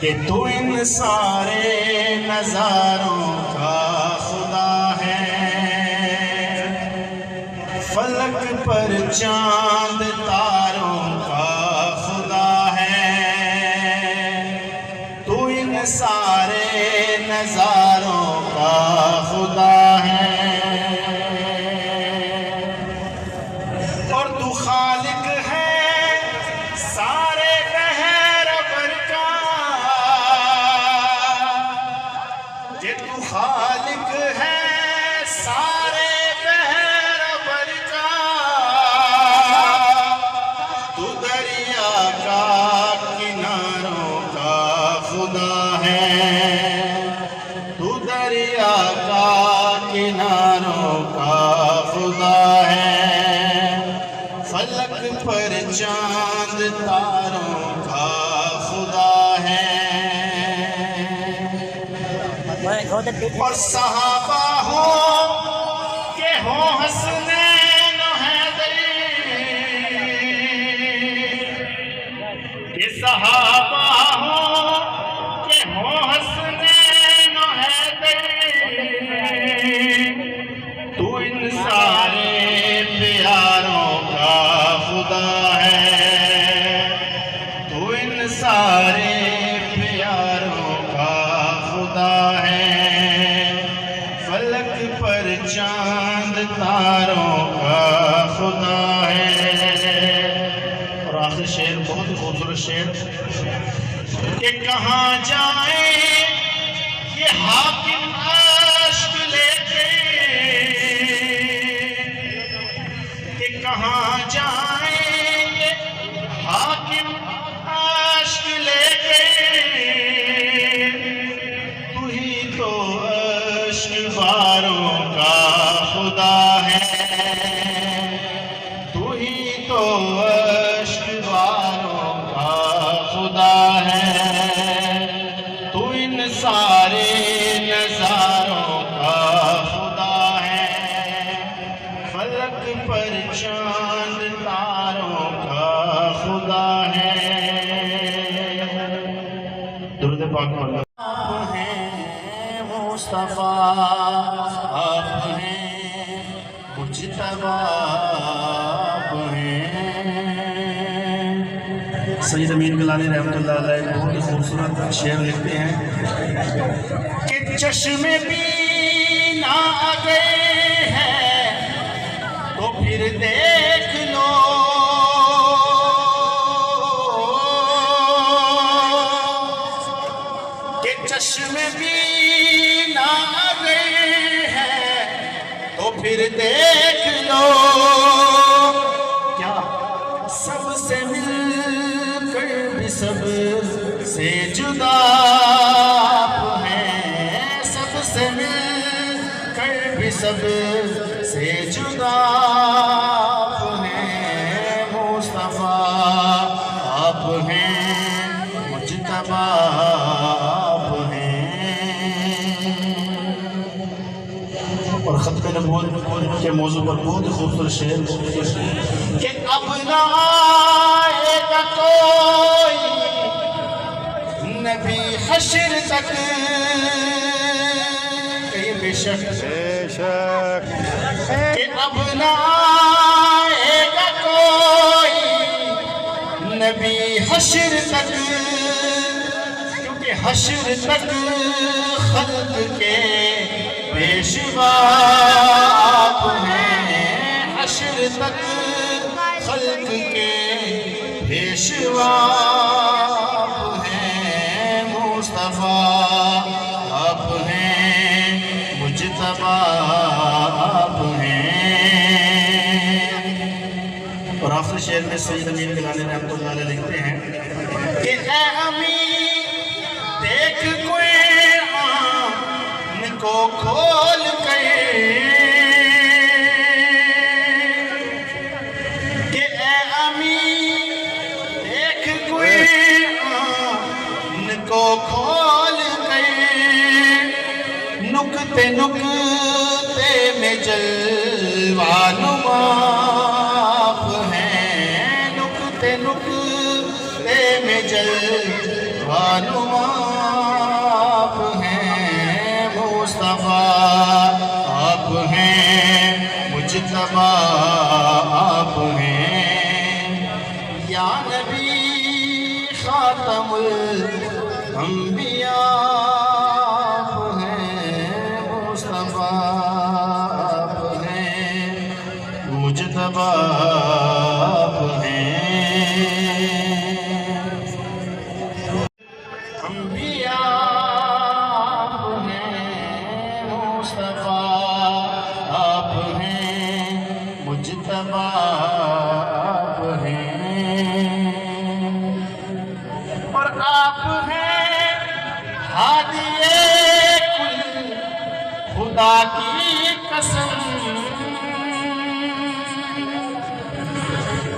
کہ تو ان سارے نظاروں کا خدا ہے، فلک پر چاند تاروں کا خدا ہے، تو ان سارے نظاروں کا خدا ہے، اور تو خالق ہے سارے بحر بر کا، یہ تو خالق ہے سارے بحر بر کا، تو دریا کا کناروں کا خدا ہے، تو دریا کا کناروں کا خدا ہے، فلک پر چاند تاروں کا خدا ہے، اور صحابہ ہوں کہ ہوں حسنین و حیدر، کہ صحابہ ہوں کہ ہوں حسنین و حیدر، تو ان سارے پیاروں کا خدا ہے، تو ان سارے پیاروں کا خدا ہے، فلک پر چاند تاروں کا خدا ہے۔ اور آخر شعر بہت خوبصورت شعر، کہ کہاں جائیں یہ حاکم عشق لے کے، کہ کہاں جائیں یہ حاکم عشق لے کے، تو ہی تو عشق باروں کا خدا ہے، تو ہی تو عشق باروں کا خدا ہے، تو ان سارے نظاروں کا خدا ہے، فلک پر چاند تاروں کا خدا ہے۔ درود پاک مولا۔ آپ ہیں مصطفیٰ، آپ ہیں مجتبیٰ، آپ ہیں۔ سید امین گیلانی رحمۃ اللہ علیہ بہت ہی خوبصورت شعر لکھتے ہیں کہ چشم بینا آ گئے ہیں تو پھر دیکھ لو، کہ چشم بینا آ گئے ہیں تو پھر دیکھ لو، کیا سب سے مل کر بھی سب سے جدا آپ ہیں، سب سے مل کر بھی سب سے جدا آپ ہیں، مصطفیٰ آپ ہیں، مجتبیٰ آپ ہیں۔ اور ختم نبوت کے موضوع پر بہت ہی خوبصورت شعر، کہ اب نہ آئے گا کوئی نبی حشر تک، کہ بے شک کہ اب نہ آئے گا کوئی نبی حشر تک، کیونکہ حشر تک خلق کے پیشوا آپ ہیں، حشر تک خلق کے پیشوا آپ ہیں، مصطفیٰ آپ ہیں، مجتبیٰ آپ ہیں۔ اور آخر شعر میں سید امین گیلانی رحمۃ اللہ علیہ لکھتے ہیں کہ اے امین دیکھ قرآن کو کھول کے، کہ اے امین دیکھ قرآن کو کھول کے، نکتے نکتے میں جلوہ نما آپ ہیں، نکتے نکتے میں جلوہ نما انبیاء آپ ہیں، مصطفیٰ آپ ہیں، مجتبیٰ آپ ہیں۔ انبیاء آپ ہیں، مصطفیٰ آپ ہیں، مجتبیٰ آپ ہیں، اور آپ ہیں ہادی کل، خدا کی قسم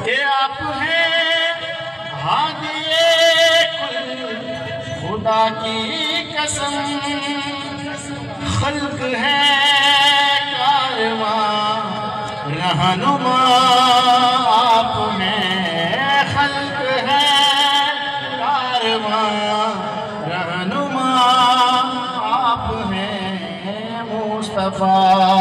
کہ آپ ہیں ہادی کل، خدا کی قسم، خلق ہے کارواں رہنما آپ ہیں، خلق ہے کارواں رہنما آپ ہیں، مصطفیٰ